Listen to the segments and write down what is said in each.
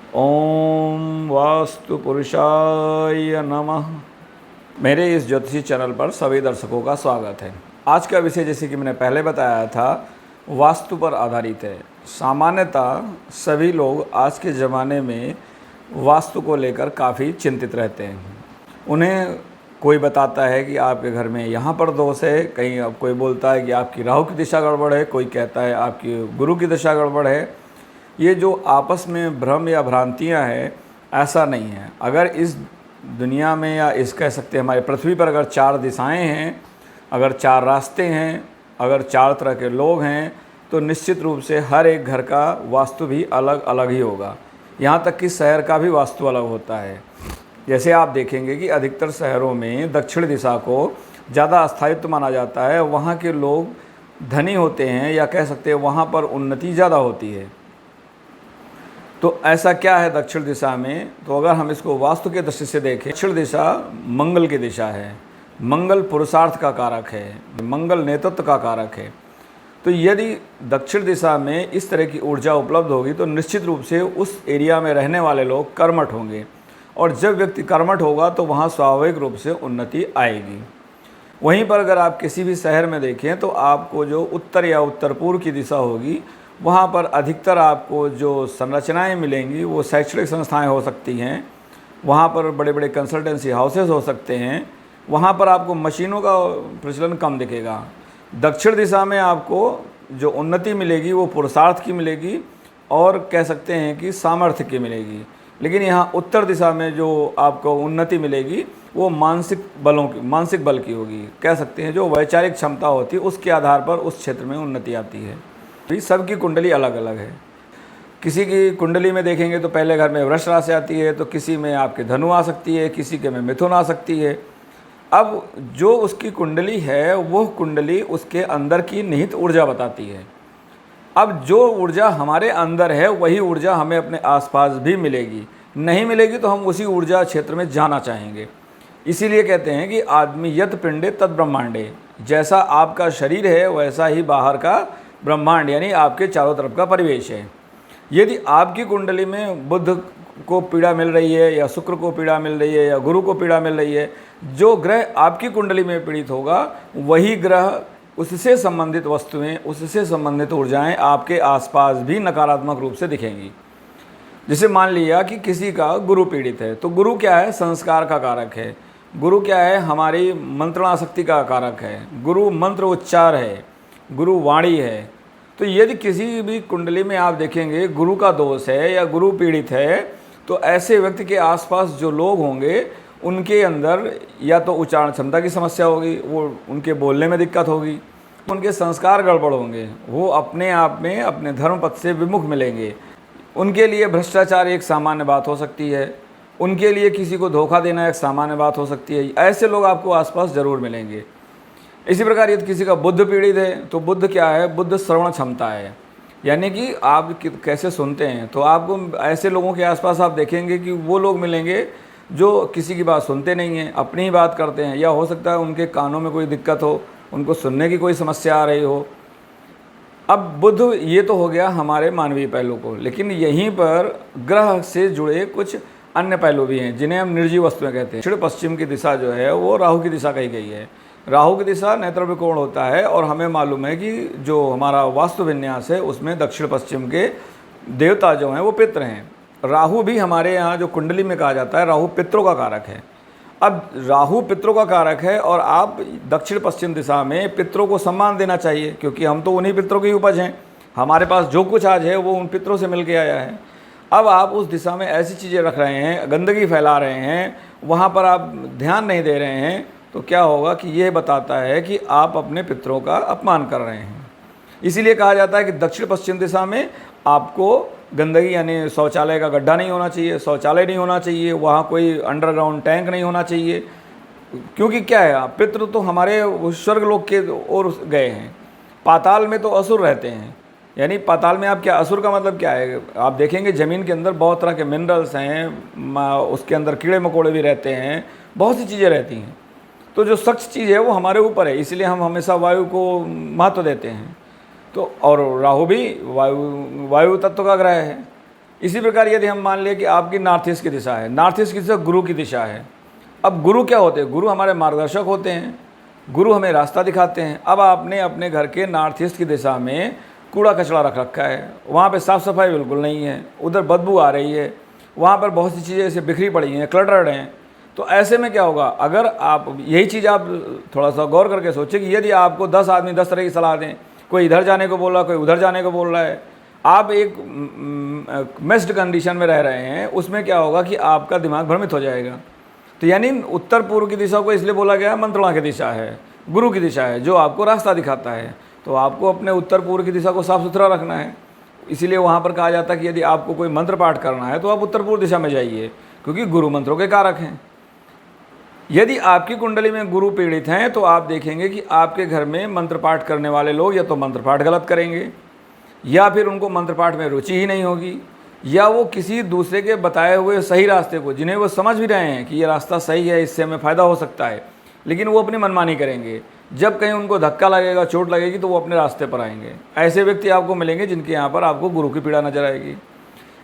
ओम वास्तु पुरुषाय नमः। मेरे इस ज्योतिषी चैनल पर सभी दर्शकों का स्वागत है। आज का विषय, जैसे कि मैंने पहले बताया था, वास्तु पर आधारित है। सामान्यतः सभी लोग आज के ज़माने में वास्तु को लेकर काफ़ी चिंतित रहते हैं। उन्हें कोई बताता है कि आपके घर में यहाँ पर दोष है, कहीं अब कोई बोलता है कि आपकी राहु की दिशा गड़बड़ है, कोई कहता है आपकी गुरु की दिशा गड़बड़ है। ये जो आपस में भ्रम या भ्रांतियाँ हैं, ऐसा नहीं है। अगर इस दुनिया में, या इस कह सकते हैं हमारी पृथ्वी पर, अगर 4 दिशाएं हैं, अगर 4 रास्ते हैं, अगर 4 तरह के लोग हैं, तो निश्चित रूप से हर एक घर का वास्तु भी अलग अलग ही होगा। यहाँ तक कि शहर का भी वास्तु अलग होता है। जैसे आप देखेंगे कि अधिकतर शहरों में दक्षिण दिशा को ज़्यादा स्थायित्व माना जाता है। वहाँ के लोग धनी होते हैं, या कह सकते हैं वहाँ पर उन्नति ज़्यादा होती है। तो ऐसा क्या है दक्षिण दिशा में? तो अगर हम इसको वास्तु के दृष्टि से देखें, दक्षिण दिशा मंगल की दिशा है। मंगल पुरुषार्थ का कारक है, मंगल नेतृत्व का कारक है। तो यदि दक्षिण दिशा में इस तरह की ऊर्जा उपलब्ध होगी तो निश्चित रूप से उस एरिया में रहने वाले लोग कर्मठ होंगे, और जब व्यक्ति कर्मठ होगा तो वहाँ स्वाभाविक रूप से उन्नति आएगी। वहीं पर अगर आप किसी भी शहर में देखें तो आपको जो उत्तर या उत्तर पूर्व की दिशा होगी, वहाँ पर अधिकतर आपको जो संरचनाएं मिलेंगी वो शैक्षणिक संस्थाएं हो सकती हैं। वहाँ पर बड़े बड़े कंसल्टेंसी हाउसेस हो सकते हैं। वहाँ पर आपको मशीनों का प्रचलन कम दिखेगा। दक्षिण दिशा में आपको जो उन्नति मिलेगी वो पुरुषार्थ की मिलेगी, और कह सकते हैं कि सामर्थ्य की मिलेगी। लेकिन यहाँ उत्तर दिशा में जो आपको उन्नति मिलेगी वो मानसिक बल की होगी। कह सकते हैं जो वैचारिक क्षमता होती है उसके आधार पर उस क्षेत्र में उन्नति आती है। सबकी कुंडली अलग अलग है। किसी की कुंडली में देखेंगे तो पहले घर में वृष राशि आती है, तो किसी में आपके धनु आ सकती है, किसी के में मिथुन आ सकती है। अब जो उसकी कुंडली है वो कुंडली उसके अंदर की निहित ऊर्जा बताती है। अब जो ऊर्जा हमारे अंदर है वही ऊर्जा हमें अपने आसपास भी मिलेगी। नहीं मिलेगी तो हम उसी ऊर्जा क्षेत्र में जाना चाहेंगे। इसीलिए कहते हैं कि आदमी यत पिंडे तद ब्रह्मांडे। जैसा आपका शरीर है वैसा ही बाहर का ब्रह्मांड, यानी आपके चारों तरफ का परिवेश है। यदि आपकी कुंडली में बुध को पीड़ा मिल रही है, या शुक्र को पीड़ा मिल रही है, या गुरु को पीड़ा मिल रही है, जो ग्रह आपकी कुंडली में पीड़ित होगा वही ग्रह, उससे संबंधित वस्तुएं, उससे संबंधित ऊर्जाएं आपके आसपास भी नकारात्मक रूप से दिखेंगी। जैसे मान लिया कि किसी का गुरु पीड़ित है, तो गुरु क्या है? संस्कार का कारक है। गुरु क्या है? हमारी मंत्रणाशक्ति का कारक है। गुरु मंत्र उच्चार है, गुरु वाणी है। तो यदि किसी भी कुंडली में आप देखेंगे गुरु का दोष है या गुरु पीड़ित है, तो ऐसे व्यक्ति के आसपास जो लोग होंगे उनके अंदर या तो उच्चारण क्षमता की समस्या होगी, वो उनके बोलने में दिक्कत होगी, उनके संस्कार गड़बड़ होंगे, वो अपने आप में अपने धर्म पथ से विमुख मिलेंगे। उनके लिए भ्रष्टाचार एक सामान्य बात हो सकती है, उनके लिए किसी को धोखा देना एक सामान्य बात हो सकती है। ऐसे लोग आपको आसपास ज़रूर मिलेंगे। इसी प्रकार यदि किसी का बुद्ध पीड़ित है, तो बुद्ध क्या है? बुद्ध श्रवण क्षमता है, यानी कि आप कैसे सुनते हैं। तो आपको ऐसे लोगों के आसपास आप देखेंगे कि वो लोग मिलेंगे जो किसी की बात सुनते नहीं हैं, अपनी ही बात करते हैं, या हो सकता है उनके कानों में कोई दिक्कत हो, उनको सुनने की कोई समस्या आ रही हो। अब बुद्ध, ये तो हो गया हमारे मानवीय पहलू को, लेकिन यहीं पर ग्रह से जुड़े कुछ अन्य पहलू भी हैं जिन्हें हम निर्जीव वस्तुएं कहते हैं। दक्षिण पश्चिम की दिशा जो है वो राहु की दिशा कही गई है। राहु की दिशा नेत्र कोण होता है, और हमें मालूम है कि जो हमारा वास्तु विन्यास है उसमें दक्षिण पश्चिम के देवता जो हैं वो पितृ हैं। राहु भी हमारे यहाँ जो कुंडली में कहा जाता है, राहु पितरों का कारक है। अब राहु पितरों का कारक है, और आप दक्षिण पश्चिम दिशा में पितरों को सम्मान देना चाहिए, क्योंकि हम तो उन्हीं पितरों की उपज हैं। हमारे पास जो कुछ आज है वो उन पितरों से मिल के आया है। अब आप उस दिशा में ऐसी चीज़ें रख रहे हैं, गंदगी फैला रहे हैं, वहाँ पर आप ध्यान नहीं दे रहे हैं, तो क्या होगा कि ये बताता है कि आप अपने पितरों का अपमान कर रहे हैं। इसीलिए कहा जाता है कि दक्षिण पश्चिम दिशा में आपको गंदगी, यानी शौचालय का गड्ढा नहीं होना चाहिए, शौचालय नहीं होना चाहिए, वहाँ कोई अंडरग्राउंड टैंक नहीं होना चाहिए। क्योंकि क्या है, पितृ तो हमारे स्वर्ग लोक के ओर गए हैं। पाताल में तो असुर रहते हैं, यानी पाताल में आप क्या, असुर का मतलब क्या है? आप देखेंगे ज़मीन के अंदर बहुत तरह के मिनरल्स हैं, उसके अंदर कीड़े मकोड़े भी रहते हैं, बहुत सी चीज़ें रहती हैं। तो जो सख्त चीज़ है वो हमारे ऊपर है, इसलिए हम हमेशा वायु को महत्व देते हैं। तो और राहु भी वायु तत्व का ग्रह है। इसी प्रकार यदि हम मान लें कि आपकी नॉर्थ ईस्ट की दिशा है, नॉर्थ ईस्ट की दिशा गुरु की दिशा है। अब गुरु क्या होते हैं? गुरु हमारे मार्गदर्शक होते हैं, गुरु हमें रास्ता दिखाते हैं। अब आपने अपने घर के नॉर्थ ईस्ट की दिशा में कूड़ा कचरा रख रखा है, वहाँ पे साफ़ सफाई बिल्कुल नहीं है, उधर बदबू आ रही है, वहाँ पर बहुत सी चीज़ें ऐसे बिखरी पड़ी हैं, क्लटर्ड हैं। तो ऐसे में क्या होगा? अगर आप यही चीज़ आप थोड़ा सा गौर करके सोचें कि यदि आपको 10 आदमी 10 तरह की सलाह दें, कोई इधर जाने को बोल रहा है, कोई उधर जाने को बोल रहा है, आप एक मिक्स्ड कंडीशन में रह रहे हैं, उसमें क्या होगा कि आपका दिमाग भ्रमित हो जाएगा। तो यानी उत्तर पूर्व की दिशा को इसलिए बोला गया है मंत्रणा की दिशा है, गुरु की दिशा है, जो आपको रास्ता दिखाता है। तो आपको अपने उत्तर पूर्व की दिशा को साफ सुथरा रखना है। इसीलिए वहाँ पर कहा जाता है कि यदि आपको कोई मंत्र पाठ करना है तो आप उत्तर पूर्व दिशा में जाइए, क्योंकि गुरु मंत्रों के कारक हैं। यदि आपकी कुंडली में गुरु पीड़ित हैं तो आप देखेंगे कि आपके घर में मंत्र पाठ करने वाले लोग या तो मंत्र पाठ गलत करेंगे, या फिर उनको मंत्र पाठ में रुचि ही नहीं होगी, या वो किसी दूसरे के बताए हुए सही रास्ते को, जिन्हें वो समझ भी रहे हैं कि ये रास्ता सही है, इससे हमें फ़ायदा हो सकता है, लेकिन वो अपनी मनमानी करेंगे। जब कहीं उनको धक्का लगेगा, चोट लगेगी, तो वो अपने रास्ते पर आएंगे। ऐसे व्यक्ति आपको मिलेंगे जिनके यहाँ पर आपको गुरु की पीड़ा नजर आएगी।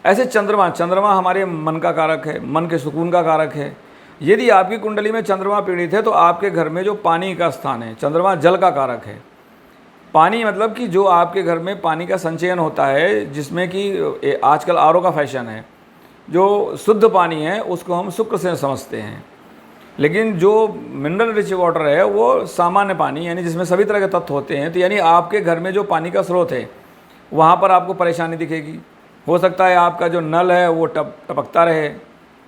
ऐसे चंद्रमा हमारे मन का कारक है, मन के सुकून का कारक है। यदि आपकी कुंडली में चंद्रमा पीड़ित है तो आपके घर में जो पानी का स्थान है, चंद्रमा जल का कारक है। पानी मतलब कि जो आपके घर में पानी का संचयन होता है, जिसमें कि आजकल आरओ का फैशन है, जो शुद्ध पानी है उसको हम शुक्र से समझते हैं, लेकिन जो मिनरल रिच वाटर है वो सामान्य पानी, यानी जिसमें सभी तरह के तत्व होते हैं। तो यानी आपके घर में जो पानी का स्रोत है वहाँ पर आपको परेशानी दिखेगी। हो सकता है आपका जो नल है वो टपकता रहे,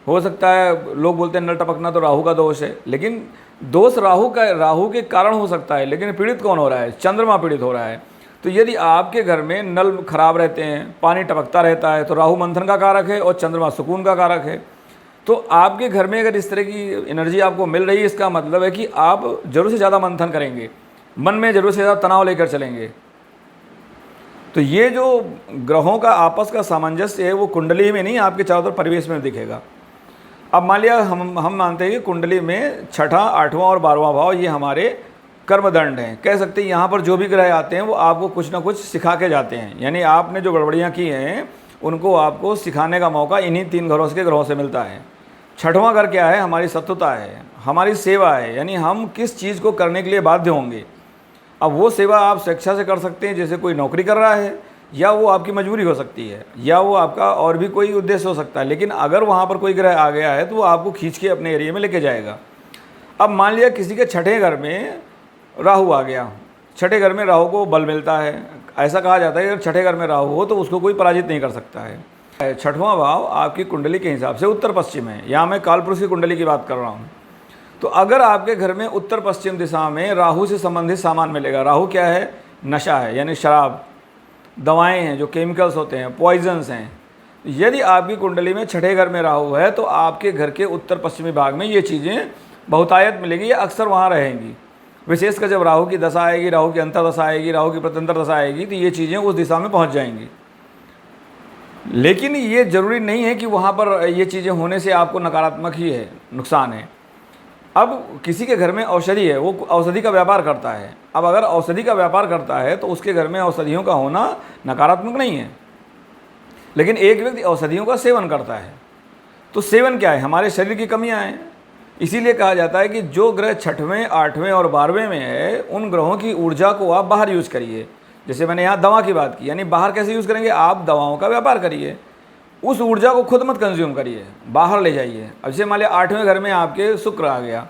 हो सकता है लोग बोलते हैं नल टपकना तो राहु का दोष है, लेकिन दोष राहु के कारण हो सकता है, लेकिन पीड़ित कौन हो रहा है? चंद्रमा पीड़ित हो रहा है। तो यदि आपके घर में नल खराब रहते हैं, पानी टपकता रहता है, तो राहु मंथन का कारक है और चंद्रमा सुकून का कारक है। तो आपके घर में अगर इस तरह की एनर्जी आपको मिल रही है, इसका मतलब है कि आप ज़रूर से ज़्यादा मंथन करेंगे, मन में ज़रूर से ज़्यादा तनाव लेकर चलेंगे। तो ये जो ग्रहों का आपस का सामंजस्य है वो कुंडली में नहीं, आपके चारों तरफ परिवेश में दिखेगा। अब मान लिया हम मानते हैं कि कुंडली में छठा, आठवां और 12वां भाव ये हमारे कर्मदंड हैं। कह सकते हैं यहाँ पर जो भी ग्रह आते हैं वो आपको कुछ ना कुछ सिखा के जाते हैं, यानी आपने जो गड़बड़ियाँ की हैं उनको आपको सिखाने का मौका इन्हीं 3 घरों के ग्रहों से मिलता है। छठवां घर क्या है? हमारी शत्रुता है, हमारी सेवा है, यानी हम किस चीज़ को करने के लिए बाध्य होंगे। अब वो सेवा आप स्वेच्छा से कर सकते हैं, जैसे कोई नौकरी कर रहा है, या वो आपकी मजबूरी हो सकती है, या वो आपका और भी कोई उद्देश्य हो सकता है। लेकिन अगर वहाँ पर कोई ग्रह आ गया है तो वो आपको खींच के अपने एरिया में लेके जाएगा। अब मान लिया किसी के छठे घर में राहु आ गया, छठे घर में राहु को बल मिलता है। ऐसा कहा जाता है कि अगर छठे घर में राहु हो तो उसको कोई पराजित नहीं कर सकता है। छठवां भाव आपकी कुंडली के हिसाब से उत्तर पश्चिम है, यहाँ मैं कालपुरुष की कुंडली की बात कर रहा हूँ। तो अगर आपके घर में उत्तर पश्चिम दिशा में राहु से संबंधित सामान मिलेगा, राहु क्या है? नशा है, यानी शराब, दवाएं हैं, जो केमिकल्स होते हैं, पॉइजन्स हैं। यदि आपकी कुंडली में छठे घर में राहु है तो आपके घर के उत्तर पश्चिमी भाग में ये चीज़ें बहुतायत मिलेंगी, ये अक्सर वहाँ रहेंगी। विशेषकर जब राहु की दशा आएगी, राहु की अंतर दशा आएगी, राहु की प्रत्यंतर दशा आएगी, तो ये चीज़ें उस दिशा में पहुँच जाएंगी। लेकिन ये ज़रूरी नहीं है कि वहाँ पर ये चीज़ें होने से आपको नकारात्मक ही है, नुकसान है। अब किसी के घर में औषधि है, वो औषधि का व्यापार करता है। अब अगर औषधि का व्यापार करता है तो उसके घर में औषधियों का होना नकारात्मक नहीं है। लेकिन एक व्यक्ति औषधियों का सेवन करता है, तो सेवन क्या है? हमारे शरीर की कमियां हैं। इसीलिए कहा जाता है कि जो ग्रह छठवें, आठवें और 12वें में है, उन ग्रहों की ऊर्जा को आप बाहर यूज़ करिए। जैसे मैंने यहाँ दवा की बात की, यानी बाहर कैसे यूज़ करेंगे? आप दवाओं का व्यापार करिए, उस ऊर्जा को खुद मत कंज्यूम करिए, बाहर ले जाइए। अब जैसे मान लिया 8वें घर में आपके शुक्र आ गया,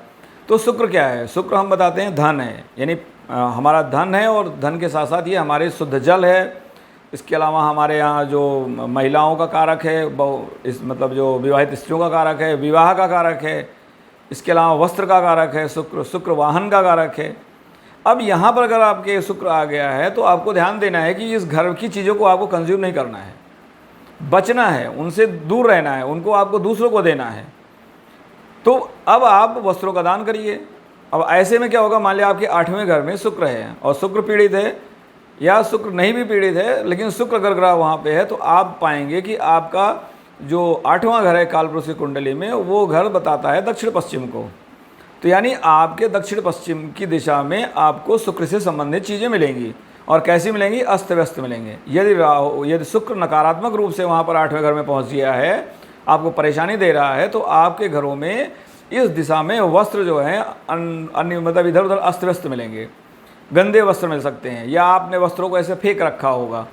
तो शुक्र क्या है? शुक्र हम बताते हैं धन है, यानी हमारा धन है, और धन के साथ साथ ये हमारे शुद्ध जल है। इसके अलावा हमारे यहाँ जो महिलाओं का कारक है, इस मतलब जो विवाहित स्त्रियों का कारक है, विवाह का कारक है। इसके अलावा वस्त्र का कारक है शुक्र वाहन का कारक है। अब यहाँ पर अगर आपके शुक्र आ गया है तो आपको ध्यान देना है कि इस घर की चीज़ों को आपको कंज्यूम नहीं करना है, बचना है, उनसे दूर रहना है, उनको आपको दूसरों को देना है। तो अब आप वस्त्रों का दान करिए। अब ऐसे में क्या होगा? मान लिया आपके 8वें घर में शुक्र है और शुक्र पीड़ित है, या शुक्र नहीं भी पीड़ित है लेकिन शुक्र अगर ग्रह वहाँ पे है, तो आप पाएंगे कि आपका जो 8वां घर है कालपुरुष की कुंडली में, वो घर बताता है दक्षिण पश्चिम को। तो यानी आपके दक्षिण पश्चिम की दिशा में आपको शुक्र से संबंधित चीज़ें मिलेंगी, और कैसी मिलेंगी? अस्त व्यस्त मिलेंगे। यदि शुक्र नकारात्मक रूप से वहाँ पर 8वें घर में पहुँच गया है, आपको परेशानी दे रहा है, तो आपके घरों में इस दिशा में वस्त्र जो हैं अन्य मतलब इधर उधर अस्त व्यस्त मिलेंगे। गंदे वस्त्र मिल सकते हैं, या आपने वस्त्रों को ऐसे फेंक रखा होगा।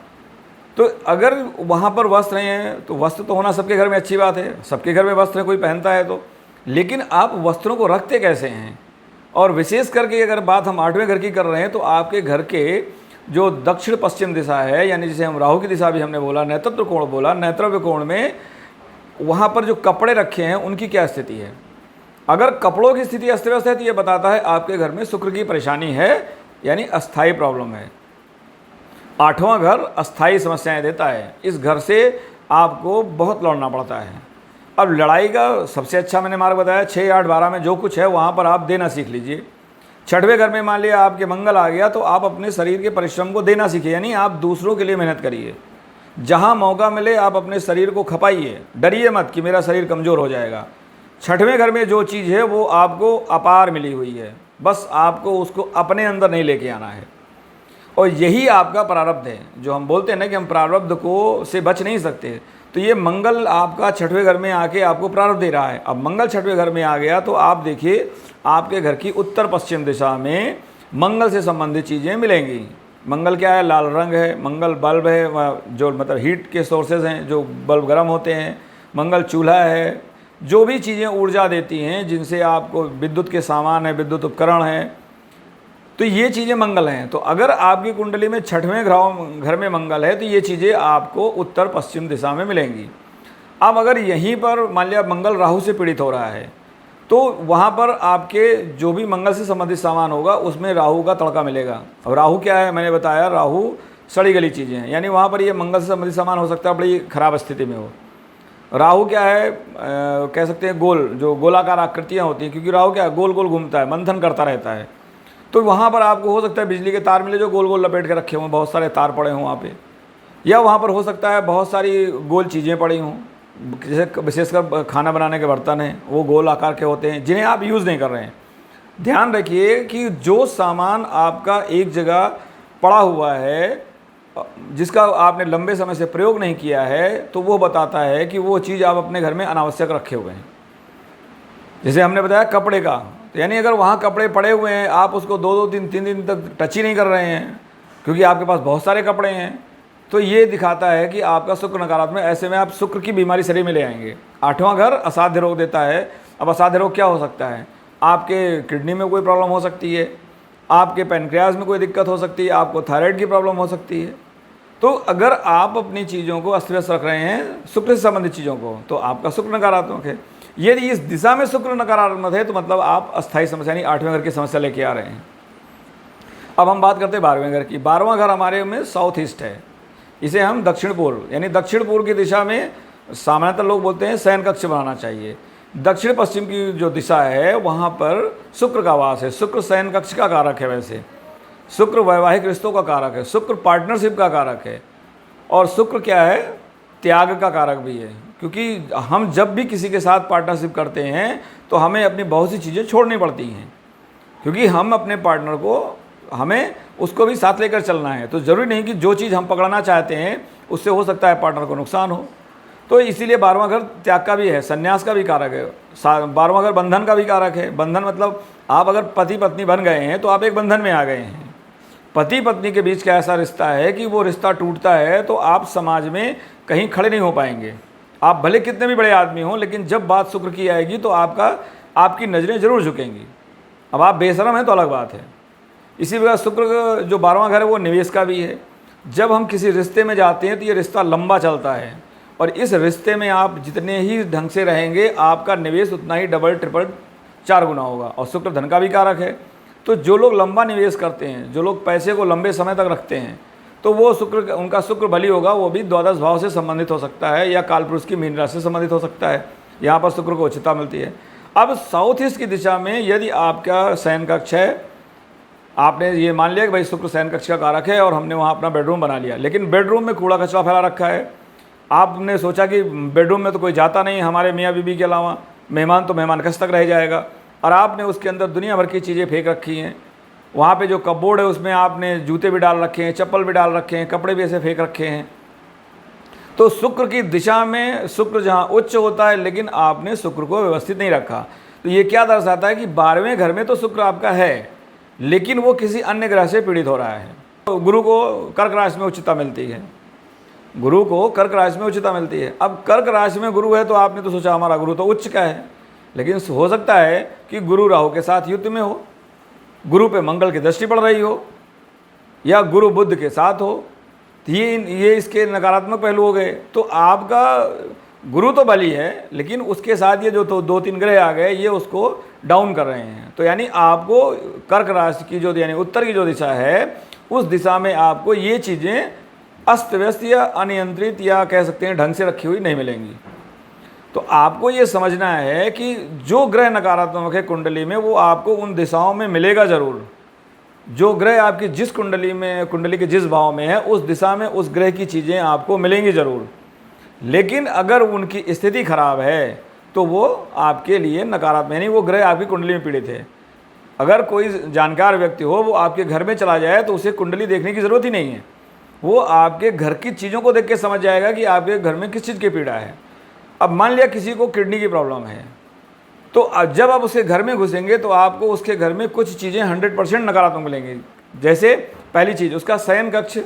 तो अगर वहाँ पर वस्त्र हैं, तो वस्त्र तो होना सबके घर में अच्छी बात है, सबके घर में वस्त्र कोई पहनता है तो, लेकिन आप वस्त्रों को रखते कैसे हैं? और विशेष करके अगर बात हम 8वें घर की कर रहे हैं, तो आपके घर के जो दक्षिण पश्चिम दिशा है, यानी जिसे हम राहु की दिशा भी हमने बोला, नेतृत्व कोण बोला, नेतृत्व कोण में वहाँ पर जो कपड़े रखे हैं उनकी क्या स्थिति है? अगर कपड़ों की स्थिति अस्त व्यस्त है तो ये बताता है आपके घर में शुक्र की परेशानी है, यानी अस्थायी प्रॉब्लम है। 8वां घर अस्थायी समस्याएं देता है, इस घर से आपको बहुत लड़ना पड़ता है। अब लड़ाई का सबसे अच्छा मैंने मार्ग बताया, 6, 8, 12 में जो कुछ है वहाँ पर आप देना सीख लीजिए। 6वें घर में मान लिया आपके मंगल आ गया, तो आप अपने शरीर के परिश्रम को देना सीखिए, यानी आप दूसरों के लिए मेहनत करिए। जहाँ मौका मिले आप अपने शरीर को खपाइए, डरिए मत कि मेरा शरीर कमज़ोर हो जाएगा। 6वें घर में जो चीज़ है वो आपको अपार मिली हुई है, बस आपको उसको अपने अंदर नहीं लेके आना है। और यही आपका प्रारब्ध है, जो हम बोलते हैं ना कि हम प्रारब्ध को से बच नहीं सकते, तो ये मंगल आपका 6वें घर में आके आपको प्रारब्ध दे रहा है। अब मंगल 6वें घर में आ गया तो आप देखिए आपके घर की उत्तर पश्चिम दिशा में मंगल से संबंधित चीज़ें मिलेंगी। मंगल क्या है? लाल रंग है। मंगल बल्ब है, जो मतलब हीट के सोर्सेज हैं, जो बल्ब गर्म होते हैं। मंगल चूल्हा है, जो भी चीज़ें ऊर्जा देती हैं, जिनसे आपको विद्युत के सामान है, विद्युत उपकरण है, तो ये चीज़ें मंगल हैं। तो अगर आपकी कुंडली में 6वें घर में मंगल है तो ये चीज़ें आपको उत्तर पश्चिम दिशा में मिलेंगी। अब अगर यहीं पर मान लिया मंगल राहु से पीड़ित हो रहा है, तो वहाँ पर आपके जो भी मंगल से संबंधित सामान होगा उसमें राहु का तड़का मिलेगा। अब राहु क्या है? मैंने बताया, राहु सड़ी गली चीज़ें हैं, यानी वहाँ पर ये मंगल से संबंधित सामान हो सकता है बड़ी ख़राब स्थिति में हो। राहु क्या है? कह सकते हैं गोल, जो गोलाकार आकृतियाँ होती हैं, क्योंकि राहु क्या है? गोल गोल घूमता है, मंथन करता रहता है। तो वहाँ पर आपको हो सकता है बिजली के तार मिले जो गोल गोल लपेट के रखे हों, बहुत सारे तार पड़े हों वहाँ पे, या वहाँ पर हो सकता है बहुत सारी गोल चीज़ें पड़ी हों, जैसे विशेषकर खाना बनाने के बर्तन हैं, वो गोल आकार के होते हैं जिन्हें आप यूज़ नहीं कर रहे हैं। ध्यान रखिए कि जो सामान आपका एक जगह पड़ा हुआ है, जिसका आपने लंबे समय से प्रयोग नहीं किया है, तो वो बताता है कि वो चीज़ आप अपने घर में अनावश्यक रखे हुए हैं। जैसे हमने बताया कपड़े का, तो यानी अगर वहाँ कपड़े पड़े हुए हैं, आप उसको 2-2 दिन 3 दिन तक टच ही नहीं कर रहे हैं क्योंकि आपके पास बहुत सारे कपड़े हैं, तो ये दिखाता है कि आपका शुक्र नकारात्मक। ऐसे में आप शुक्र की बीमारी शरीर में ले आएंगे। 8वां घर असाध्य रोग देता है। अब असाध्य रोग क्या हो सकता है? आपके किडनी में कोई प्रॉब्लम हो सकती है, आपके पैनक्रियाज में कोई दिक्कत हो सकती है, आपको थायराइड की प्रॉब्लम हो सकती है। तो अगर आप अपनी चीज़ों को अस्त व्यस्त रख रहे हैं, शुक्र से संबंधित चीज़ों को, तो आपका शुक्र नकारात्मक है। यदि इस दिशा में शुक्र नकारात्मक है तो मतलब आप अस्थायी समस्या यानी 8वें घर की समस्या लेके आ रहे हैं। अब हम बात करते हैं 12वें घर की। 12वां घर हमारे में साउथ ईस्ट है, इसे हम दक्षिण पूर्व यानी दक्षिण पूर्व की दिशा में सामान्यतः लोग बोलते हैं शयन कक्ष बनाना चाहिए। दक्षिण पश्चिम की जो दिशा है वहाँ पर शुक्र का वास है। शुक्र शयन कक्ष का कारक है, वैसे शुक्र वैवाहिक रिश्तों का कारक है, शुक्र पार्टनरशिप का कारक है, और शुक्र क्या है? त्याग का कारक भी है। क्योंकि हम जब भी किसी के साथ पार्टनरशिप करते हैं तो हमें अपनी बहुत सी चीज़ें छोड़नी पड़ती हैं, क्योंकि हम अपने पार्टनर को, हमें उसको भी साथ लेकर चलना है। तो ज़रूरी नहीं कि जो चीज़ हम पकड़ना चाहते हैं उससे हो सकता है पार्टनर को नुकसान हो। तो इसीलिए 12वां घर त्याग का भी है, संन्यास का भी कारक है। 12वां घर बंधन का भी कारक है। बंधन मतलब आप अगर पति पत्नी बन गए हैं तो आप एक बंधन में आ गए हैं। पति पत्नी के बीच का ऐसा रिश्ता है कि वो रिश्ता टूटता है तो आप समाज में कहीं खड़े नहीं हो पाएंगे। आप भले कितने भी बड़े आदमी हों, लेकिन जब बात शुक्र की आएगी तो आपकी नज़रें जरूर झुकेंगी। अब आप बेशरम हैं तो अलग बात है। इसी प्रकार शुक्र जो 12वां घर है वो निवेश का भी है। जब हम किसी रिश्ते में जाते हैं तो ये रिश्ता लंबा चलता है, और इस रिश्ते में आप जितने ही ढंग से रहेंगे आपका निवेश उतना ही डबल ट्रिपल 4 गुना होगा। और शुक्र धन का भी कारक है। तो जो लोग लंबा निवेश करते हैं, जो लोग पैसे को लंबे समय तक रखते हैं, तो वो शुक्र, उनका शुक्र बली होगा, वो भी द्वादश भाव से संबंधित हो सकता है या कालपुरुष की मीन राशि से संबंधित हो सकता है। यहाँ पर शुक्र को उच्चता मिलती है। अब साउथ ईस्ट की दिशा में यदि आपका शयन कक्ष है, आपने ये मान लिया कि भाई शुक्र शयन कक्ष का कारक है और हमने वहाँ अपना बेडरूम बना लिया, लेकिन बेडरूम में कूड़ा कचरा फैला रखा है। आपने सोचा कि बेडरूम में तो कोई जाता नहीं हमारे मियाँ बीबी के अलावा, मेहमान तो मेहमान कस तक रह जाएगा, और आपने उसके अंदर दुनिया भर की चीज़ें फेंक रखी हैं। वहाँ पे जो कपबोर्ड है उसमें आपने जूते भी डाल रखे हैं, चप्पल भी डाल रखे हैं, कपड़े भी ऐसे फेंक रखे हैं। तो शुक्र की दिशा में शुक्र जहाँ उच्च होता है, लेकिन आपने शुक्र को व्यवस्थित नहीं रखा। तो ये क्या दर्शाता है कि 12वें घर में तो शुक्र आपका है, लेकिन वो किसी अन्य ग्रह से पीड़ित हो रहा है। तो गुरु को कर्क राशि में उच्चता मिलती है, गुरु को कर्क राशि में उच्चता मिलती है। अब कर्क राशि में गुरु है तो आपने तो सोचा हमारा गुरु तो उच्च का है, लेकिन हो सकता है कि गुरु राहु के साथ युद्ध में हो, गुरु पे मंगल की दृष्टि पड़ रही हो, या गुरु बुध के साथ हो। ये इसके नकारात्मक पहलू हो गए। तो आपका गुरु तो बली है, लेकिन उसके साथ ये जो तो 2-3 ग्रह आ गए, ये उसको डाउन कर रहे हैं। तो यानी आपको कर्क राशि की जो यानी उत्तर की जो दिशा है, उस दिशा में आपको ये चीज़ें अस्त व्यस्त या अनियंत्रित या कह सकते हैं ढंग से रखी हुई नहीं मिलेंगी। तो आपको ये समझना है कि जो ग्रह नकारात्मक है कुंडली में, वो आपको उन दिशाओं में मिलेगा ज़रूर। जो ग्रह आपकी जिस कुंडली में, कुंडली के जिस भाव में है, उस दिशा में उस ग्रह की चीज़ें आपको मिलेंगी ज़रूर। लेकिन अगर उनकी स्थिति खराब है तो वो आपके लिए नकारात्मक, यानी वो ग्रह आपकी कुंडली में पीड़ित है। अगर कोई जानकार व्यक्ति हो, वो आपके घर में चला जाए तो उसे कुंडली देखने की ज़रूरत ही नहीं है। वो आपके घर की चीज़ों को देख के समझ जाएगा कि आपके घर में किस चीज़ की पीड़ा है। अब मान लिया किसी को किडनी की प्रॉब्लम है, तो जब आप उसके घर में घुसेंगे तो आपको उसके घर में कुछ चीज़ें 100% नकारात्मक मिलेंगी। जैसे पहली चीज़, उसका शयन कक्ष,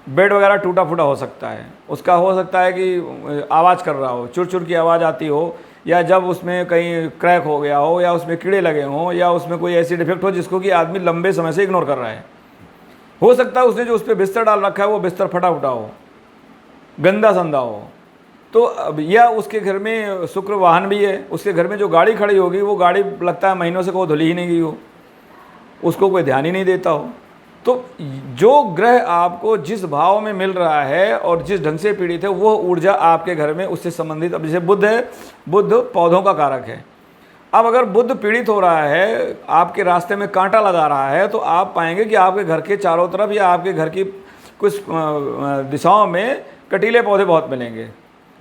बेड वगैरह टूटा फूटा हो सकता है। उसका हो सकता है कि आवाज़ कर रहा हो, चुर चुर की आवाज़ आती हो, या जब उसमें कहीं क्रैक हो गया हो, या उसमें कीड़े लगे हों, या उसमें कोई ऐसी डिफेक्ट हो जिसको कि आदमी लंबे समय से इग्नोर कर रहा है। हो सकता है उसने जो उस पर बिस्तर डाल रखा है वो बिस्तर फटा फटा हो, गंदा संदा हो। तो अब या उसके घर में शुक्र वाहन भी है, उसके घर में जो गाड़ी खड़ी होगी वो गाड़ी लगता है महीनों से कोई धुली ही नहीं गई हो, उसको कोई ध्यान ही नहीं देता हो। तो जो ग्रह आपको जिस भाव में मिल रहा है और जिस ढंग से पीड़ित है, वो ऊर्जा आपके घर में उससे संबंधित। अब जैसे बुध है, बुध पौधों का कारक है। अब अगर बुध पीड़ित हो रहा है, आपके रास्ते में कांटा लगा रहा है, तो आप पाएंगे कि आपके घर के चारों तरफ या आपके घर की कुछ दिशाओं में कटीले पौधे बहुत मिलेंगे,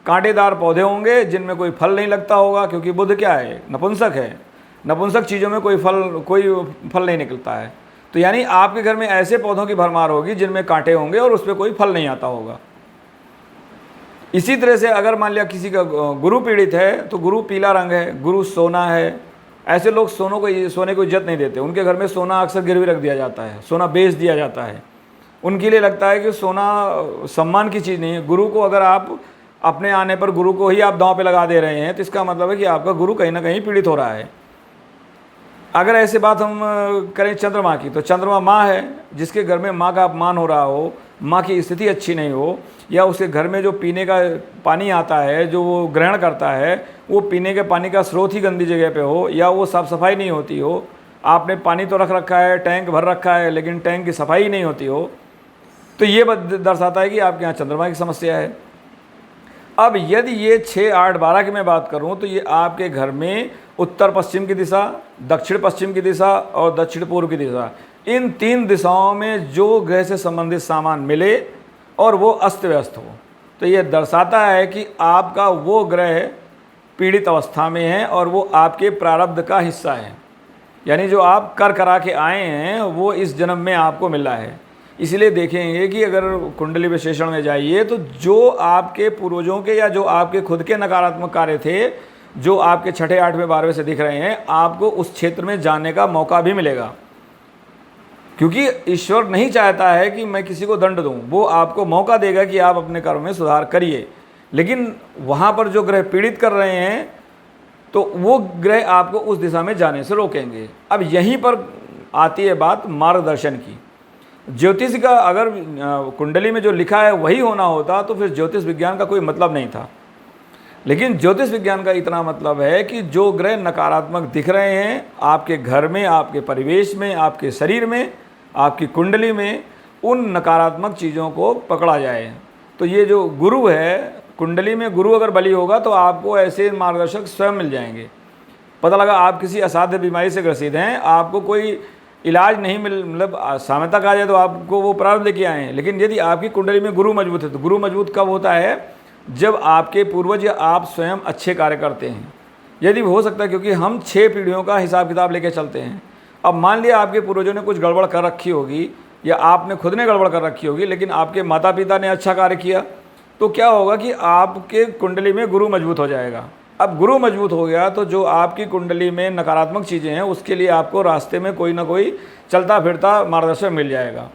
कांटेदार पौधे होंगे जिनमें कोई फल नहीं लगता होगा, क्योंकि बुध क्या है, नपुंसक है। नपुंसक चीज़ों में कोई फल नहीं निकलता है। तो यानी आपके घर में ऐसे पौधों की भरमार होगी जिनमें कांटे होंगे और उस पर कोई फल नहीं आता होगा। इसी तरह से अगर मान लिया किसी का गुरु पीड़ित है, तो गुरु पीला रंग है, गुरु सोना है। ऐसे लोग सोने को इज्जत नहीं देते। उनके घर में सोना अक्सर गिरवी रख दिया जाता है, सोना बेच दिया जाता है। उनके लिए लगता है कि सोना सम्मान की चीज़ नहीं है। गुरु को अगर आप अपने आने पर गुरु को ही आप दांव पे लगा दे रहे हैं, तो इसका मतलब है कि आपका गुरु कहीं ना कहीं पीड़ित हो रहा है। अगर ऐसे बात हम करें चंद्रमा की, तो चंद्रमा माँ है, जिसके घर में माँ का अपमान हो रहा हो, माँ की स्थिति अच्छी नहीं हो, या उसके घर में जो पीने का पानी आता है जो वो ग्रहण करता है, वो पीने के पानी का स्रोत ही गंदी जगह पे हो, या वो साफ़ सफाई नहीं होती हो। आपने पानी तो रख रखा है, टैंक भर रखा है, लेकिन टैंक की सफाई नहीं होती हो, तो ये दर्शाता है कि आपके यहाँ चंद्रमा की समस्या है। अब यदि ये 6, 8, 12 की मैं बात करूं, तो ये आपके घर में उत्तर पश्चिम की दिशा, दक्षिण पश्चिम की दिशा और दक्षिण पूर्व की दिशा, इन 3 दिशाओं में जो ग्रह से संबंधित सामान मिले और वो अस्त व्यस्त हो, तो ये दर्शाता है कि आपका वो ग्रह पीड़ित अवस्था में है और वो आपके प्रारब्ध का हिस्सा है। यानी जो आप कर करा के आए हैं वो इस जन्म में आपको मिला है। इसलिए देखेंगे कि अगर कुंडली विश्लेषण में जाइए, तो जो आपके पूर्वजों के या जो आपके खुद के नकारात्मक कार्य थे, जो आपके 6ठे, 8वें, 12वें से दिख रहे हैं, आपको उस क्षेत्र में जाने का मौका भी मिलेगा। क्योंकि ईश्वर नहीं चाहता है कि मैं किसी को दंड दूं, वो आपको मौका देगा कि आप अपने कर्म में सुधार करिए। लेकिन वहाँ पर जो ग्रह पीड़ित कर रहे हैं, तो वो ग्रह आपको उस दिशा में जाने से रोकेंगे। अब यहीं पर आती है बात मार्गदर्शन की। ज्योतिष का अगर कुंडली में जो लिखा है वही होना होता, तो फिर ज्योतिष विज्ञान का कोई मतलब नहीं था। लेकिन ज्योतिष विज्ञान का इतना मतलब है कि जो ग्रह नकारात्मक दिख रहे हैं आपके घर में, आपके परिवेश में, आपके शरीर में, आपकी कुंडली में, उन नकारात्मक चीज़ों को पकड़ा जाए। तो ये जो गुरु है, कुंडली में गुरु अगर बली होगा तो आपको ऐसे मार्गदर्शक स्वयं मिल जाएंगे। पता लगा आप किसी असाध्य बीमारी से ग्रसित हैं, आपको कोई इलाज नहीं मतलब सामने तक आ जाए तो आपको वो प्रारब्ध लेके आए हैं। लेकिन यदि आपकी कुंडली में गुरु मजबूत है, तो गुरु मजबूत कब होता है? जब आपके पूर्वज या आप स्वयं अच्छे कार्य करते हैं। यदि हो सकता है, क्योंकि हम 6 पीढ़ियों का हिसाब किताब लेके चलते हैं, अब मान लिया आपके पूर्वजों ने कुछ गड़बड़ कर रखी होगी या आपने खुद ने गड़बड़ कर रखी होगी, लेकिन आपके माता पिता ने अच्छा कार्य किया, तो क्या होगा कि आपके कुंडली में गुरु मजबूत हो जाएगा। अब गुरु मजबूत हो गया तो जो आपकी कुंडली में नकारात्मक चीज़ें हैं उसके लिए आपको रास्ते में कोई ना कोई चलता फिरता मार्गदर्शक मिल जाएगा।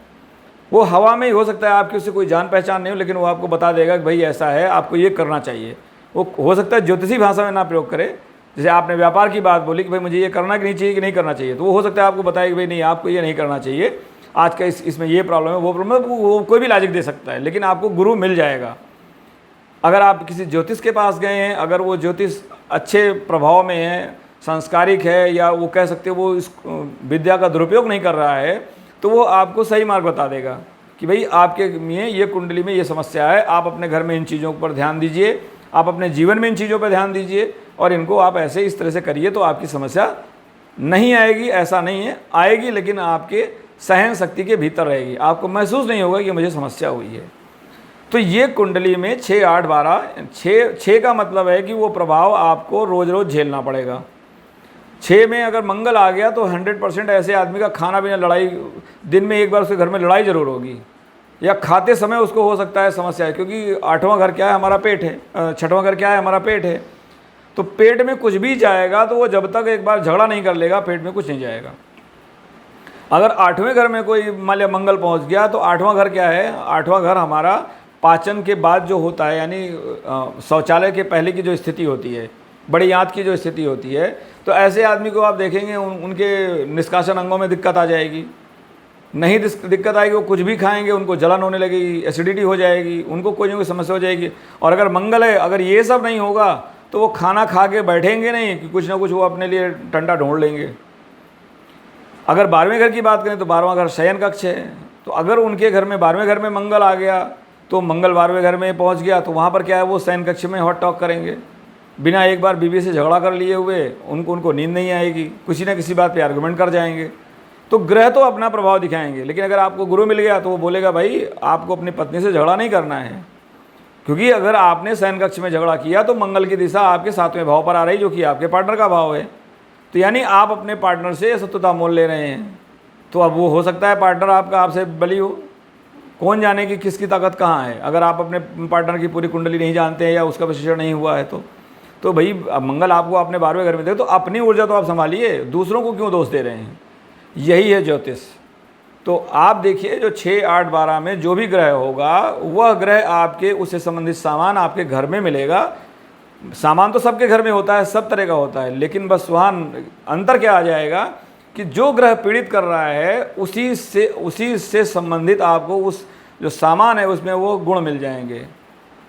वो हवा में ही हो सकता है, आपकी उससे कोई जान पहचान नहीं हो, लेकिन वो आपको बता देगा कि भाई ऐसा है, आपको ये करना चाहिए। वो हो सकता है ज्योतिषी भाषा में ना प्रयोग करे, जैसे आपने व्यापार की बात बोली कि भाई मुझे ये करना कि नहीं चाहिए कि नहीं करना चाहिए, तो वो हो सकता है आपको बताए कि भाई नहीं आपको ये नहीं करना चाहिए, आज का इसमें ये प्रॉब्लम है, वो प्रॉब्लम है, वो कोई भी लॉजिक दे सकता है, लेकिन आपको गुरु मिल जाएगा। अगर आप किसी ज्योतिष के पास गए हैं, अगर वो ज्योतिष अच्छे प्रभाव में है, संस्कारिक है, या वो कह सकते हो वो इस विद्या का दुरुपयोग नहीं कर रहा है, तो वो आपको सही मार्ग बता देगा कि भाई आपके में ये कुंडली में ये समस्या है, आप अपने घर में इन चीज़ों पर ध्यान दीजिए, आप अपने जीवन में इन चीज़ों पर ध्यान दीजिए और इनको आप ऐसे इस तरह से करिए तो आपकी समस्या नहीं आएगी। ऐसा नहीं है, आएगी लेकिन आपके सहन शक्ति के भीतर रहेगी, आपको महसूस नहीं होगा कि मुझे समस्या हुई है। तो ये कुंडली में 6, 8, 12, 6 का मतलब है कि वो प्रभाव आपको रोज़ रोज़ झेलना पड़ेगा। 6 में अगर मंगल आ गया तो 100% ऐसे आदमी का खाना पीना, लड़ाई, दिन में एक बार उसके घर में लड़ाई ज़रूर होगी, या खाते समय उसको हो सकता है समस्या है, क्योंकि 8वां घर क्या है, हमारा पेट है, 6वां घर क्या है, हमारा पेट है। तो पेट में कुछ भी जाएगा तो वो जब तक एक बार झगड़ा नहीं कर लेगा पेट में कुछ नहीं जाएगा। अगर 8वें घर में कोई मान लिया मंगल पहुंच गया तो 8वां घर क्या है, 8वां घर हमारा पाचन के बाद जो होता है, यानी शौचालय के पहले की जो स्थिति होती है, बड़ी आंत की जो स्थिति होती है, तो ऐसे आदमी को आप देखेंगे उनके निष्कासन अंगों में दिक्कत आ जाएगी, नहीं दिक्कत आएगी, वो कुछ भी खाएंगे उनको जलन होने लगेगी, एसिडिटी हो जाएगी, उनको कोई ना कोई समस्या हो जाएगी। और अगर मंगल है, अगर ये सब नहीं होगा तो वो खाना खा के बैठेंगे नहीं कि कुछ ना कुछ वो अपने लिए टंटा ढूंढ लेंगे। अगर 12वें घर की बात करें तो 12वां घर शयन कक्ष है, तो अगर उनके घर में 12वें घर में मंगल आ गया तो मंगल 12वें घर में पहुंच गया तो वहाँ पर क्या है, वो शयन कक्ष में हॉट टॉक करेंगे, बिना एक बार बीवी से झगड़ा कर लिए हुए उनको नींद नहीं आएगी, किसी न किसी बात पे आर्गुमेंट कर जाएंगे। तो ग्रह तो अपना प्रभाव दिखाएंगे, लेकिन अगर आपको गुरु मिल गया तो वो बोलेगा भाई आपको अपनी पत्नी से झगड़ा नहीं करना है, क्योंकि अगर आपने शयन कक्ष में झगड़ा किया तो मंगल की दिशा आपके 7वें भाव पर आ रही, जो कि आपके पार्टनर का भाव है। तो यानी आप अपने पार्टनर से शत्रुता मोल ले रहे हैं, तो अब वो हो सकता है पार्टनर आपका आपसे बली हो, कौन जाने कि किसकी ताकत कहाँ है। अगर आप अपने पार्टनर की पूरी कुंडली नहीं जानते हैं या उसका विश्लेषण नहीं हुआ है तो भाई अब मंगल आपको अपने 12वें घर में दे, तो अपनी ऊर्जा तो आप संभालिए, दूसरों को क्यों दोष दे रहे हैं। यही है ज्योतिष। तो आप देखिए जो 6, 8, 12 में जो भी ग्रह होगा वह ग्रह आपके उससे संबंधित सामान आपके घर में मिलेगा। सामान तो सबके घर में होता है, सब तरह का होता है, लेकिन बस वहाँ अंतर क्या आ जाएगा कि जो ग्रह पीड़ित कर रहा है उसी से संबंधित आपको उस जो सामान है उसमें वो गुण मिल जाएंगे,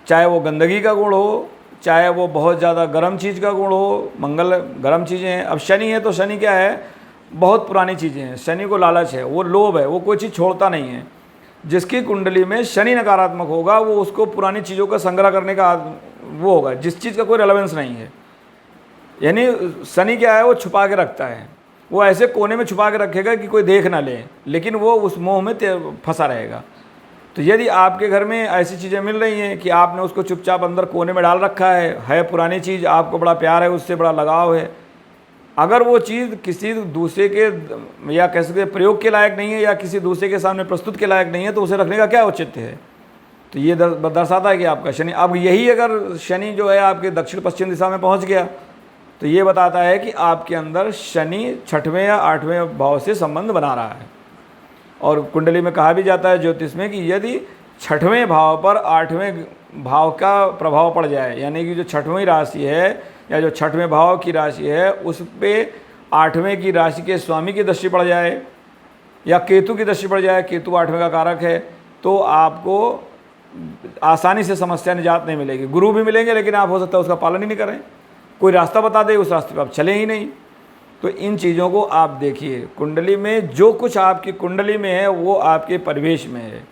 चाहे वो गंदगी का गुण हो, चाहे वो बहुत ज़्यादा गर्म चीज़ का गुण हो। मंगल गर्म चीज़ें हैं। अब शनि है तो शनि क्या है, बहुत पुरानी चीज़ें हैं। शनि को लालच है, वो लोभ है, वो कोई चीज़ छोड़ता नहीं है। जिसकी कुंडली में शनि नकारात्मक होगा वो उसको पुरानी चीज़ों का संग्रह करने का वो होगा, जिस चीज़ का कोई रेलेवेंस नहीं है। यानी शनि क्या है, वो छुपा के रखता है, वो ऐसे कोने में छुपा के रखेगा कि कोई देख ना ले, लेकिन वो उस मोह में फंसा रहेगा। तो यदि आपके घर में ऐसी चीज़ें मिल रही हैं कि आपने उसको चुपचाप अंदर कोने में डाल रखा है पुरानी चीज़, आपको बड़ा प्यार है, उससे बड़ा लगाव है, अगर वो चीज़ किसी दूसरे के या कह सकते प्रयोग के लायक नहीं है या किसी दूसरे के सामने प्रस्तुत के लायक नहीं है, तो उसे रखने का क्या औचित्य है। तो ये दर्शाता है कि आपका शनि, अब यही अगर शनि जो है आपके दक्षिण पश्चिम दिशा में पहुंच गया तो ये बताता है कि आपके अंदर शनि 6वें या 8वें भाव से संबंध बना रहा है। और कुंडली में कहा भी जाता है ज्योतिष में कि यदि 6वें भाव पर 8वें भाव का प्रभाव पड़ जाए, यानी कि जो 6वीं राशि है या जो 6वें भाव की राशि है उस पर 8वें की राशि के स्वामी की दृष्टि पड़ जाए या केतु की दृष्टि पड़ जाए, केतु 8वें का कारक है, तो आपको आसानी से समस्या निजात नहीं मिलेगी। गुरु भी मिलेंगे लेकिन आप हो सकता है उसका पालन ही नहीं करें, कोई रास्ता बता दे उस रास्ते पर आप चले ही नहीं। तो इन चीज़ों को आप देखिए, कुंडली में जो कुछ आपकी कुंडली में है वो आपके परिवेश में है।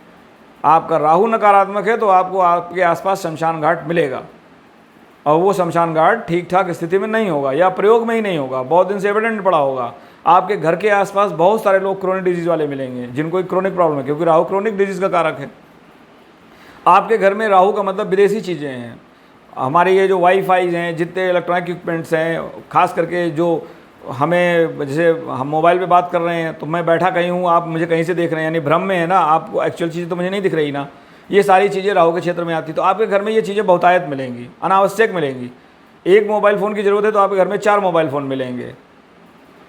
आपका राहु नकारात्मक है तो आपको आपके आसपास शमशान घाट मिलेगा, और वो शमशान घाट ठीक ठाक स्थिति में नहीं होगा या प्रयोग में ही नहीं होगा, बहुत दिन से एविडेंट पड़ा होगा। आपके घर के आसपास बहुत सारे लोग क्रोनिक डिजीज़ वाले मिलेंगे जिनको एक क्रोनिक प्रॉब्लम है, क्योंकि राहु क्रोनिक डिजीज़ का कारक है। आपके घर में राहु का मतलब विदेशी चीज़ें हैं। हमारे ये जो वाईफाई हैं, जितने इलेक्ट्रॉनिक इक्विपमेंट्स हैं, खास करके जो हमें, जैसे हम मोबाइल पे बात कर रहे हैं तो मैं बैठा कहीं हूँ, आप मुझे कहीं से देख रहे हैं, यानी भ्रम में है ना, आपको एक्चुअल चीज़ें तो मुझे नहीं दिख रही ना। ये सारी चीज़ें राहु के क्षेत्र में आती, तो आपके घर में ये चीज़ें बहुतायत मिलेंगी, अनावश्यक मिलेंगी। एक मोबाइल फ़ोन की ज़रूरत है तो आपके घर में 4 मोबाइल फ़ोन मिलेंगे।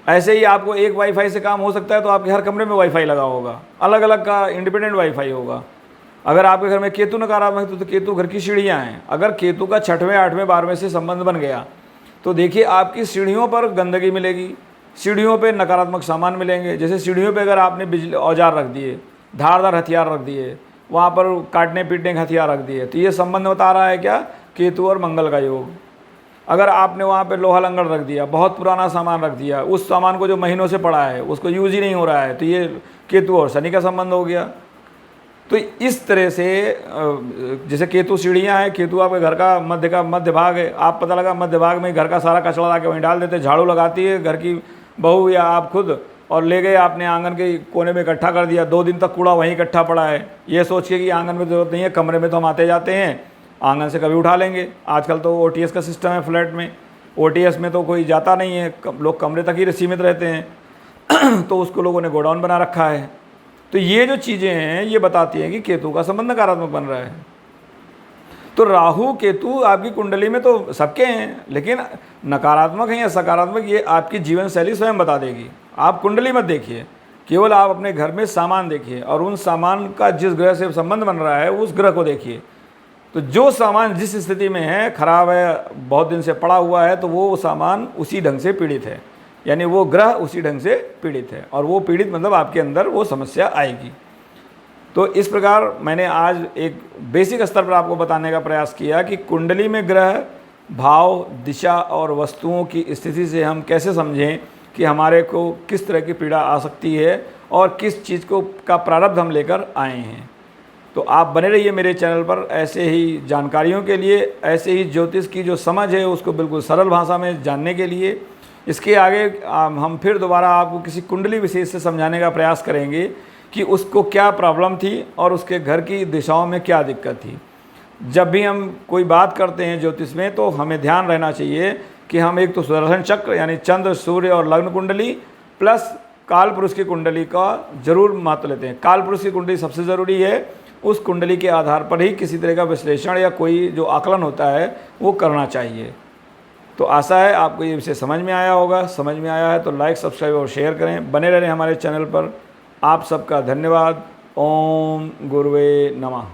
ऐसे ही आपको एक वाईफाई से काम हो सकता है तो आपके हर कमरे में वाईफाई लगा होगा, अलग अलग का इंडिपेंडेंट वाईफाई होगा। अगर आपके घर में केतु नकारात्मक है तो केतु घर की सीढ़ियाँ हैं, अगर केतु का 6वें 8वें 12वें से संबंध बन गया तो देखिए आपकी सीढ़ियों पर गंदगी मिलेगी, सीढ़ियों पे नकारात्मक सामान मिलेंगे। जैसे सीढ़ियों पे अगर आपने बिजली औजार रख दिए, धारदार हथियार रख दिए, वहाँ पर काटने पीटने के हथियार रख दिए, तो ये संबंध बता रहा है क्या, केतु और मंगल का योग। अगर आपने वहाँ पे लोहा लंगड़ रख दिया, बहुत पुराना सामान रख दिया, उस सामान को जो महीनों से पड़ा है उसको यूज ही नहीं हो रहा है, तो ये केतु और शनि का संबंध हो गया। तो इस तरह से जैसे केतु सीढ़ियाँ हैं, केतु आपके घर का मध्य भाग है, आप पता लगा मध्य भाग में घर का सारा कचरा ला के वहीं डाल देते, झाड़ू लगाती है घर की बहू या आप खुद, और ले गए आपने आंगन के कोने में इकट्ठा कर दिया, 2 दिन तक कूड़ा वहीं इकट्ठा पड़ा है, ये सोच के कि आंगन में ज़रूरत नहीं है, कमरे में तो हम आते जाते हैं, आंगन से कभी उठा लेंगे। आजकल तो OTS का सिस्टम है फ्लैट में, OTS में तो कोई जाता नहीं है, लोग कमरे तक ही सीमित रहते हैं तो उसको लोगों ने गोडाउन बना रखा है। तो ये जो चीज़ें हैं ये बताती हैं कि केतु का संबंध नकारात्मक बन रहा है। तो राहु केतु आपकी कुंडली में तो सबके हैं, लेकिन नकारात्मक है या सकारात्मक ये आपकी जीवन शैली स्वयं बता देगी। आप कुंडली मत देखिए, केवल आप अपने घर में सामान देखिए और उन सामान का जिस ग्रह से संबंध बन रहा है उस ग्रह को देखिए। तो जो सामान जिस स्थिति में है, खराब है, बहुत दिन से पड़ा हुआ है, तो वो सामान उसी ढंग से पीड़ित है, यानी वो ग्रह उसी ढंग से पीड़ित है, और वो पीड़ित मतलब आपके अंदर वो समस्या आएगी। तो इस प्रकार मैंने आज एक बेसिक स्तर पर आपको बताने का प्रयास किया कि कुंडली में ग्रह, भाव, दिशा और वस्तुओं की स्थिति से हम कैसे समझें कि हमारे को किस तरह की पीड़ा आ सकती है और किस चीज़ को का प्रारब्ध हम लेकर आए हैं। तो आप बने रहिए मेरे चैनल पर ऐसे ही जानकारियों के लिए, ऐसे ही ज्योतिष की जो समझ है उसको बिल्कुल सरल भाषा में जानने के लिए। इसके आगे हम फिर दोबारा आपको किसी कुंडली विशेष से समझाने का प्रयास करेंगे कि उसको क्या प्रॉब्लम थी और उसके घर की दिशाओं में क्या दिक्कत थी। जब भी हम कोई बात करते हैं ज्योतिष में तो हमें ध्यान रहना चाहिए कि हम एक तो सुदर्शन चक्र यानी चंद्र, सूर्य और लग्न कुंडली प्लस काल पुरुष की कुंडली का जरूर महत्व लेते हैं। काल पुरुष की कुंडली सबसे ज़रूरी है, उस कुंडली के आधार पर ही किसी तरह का विश्लेषण या कोई जो आकलन होता है वो करना चाहिए। तो आशा है आपको ये विषय समझ में आया होगा। समझ में आया है तो लाइक, सब्सक्राइब और शेयर करें। बने रहें हमारे चैनल पर। आप सबका धन्यवाद। ओम गुरुवे नमः।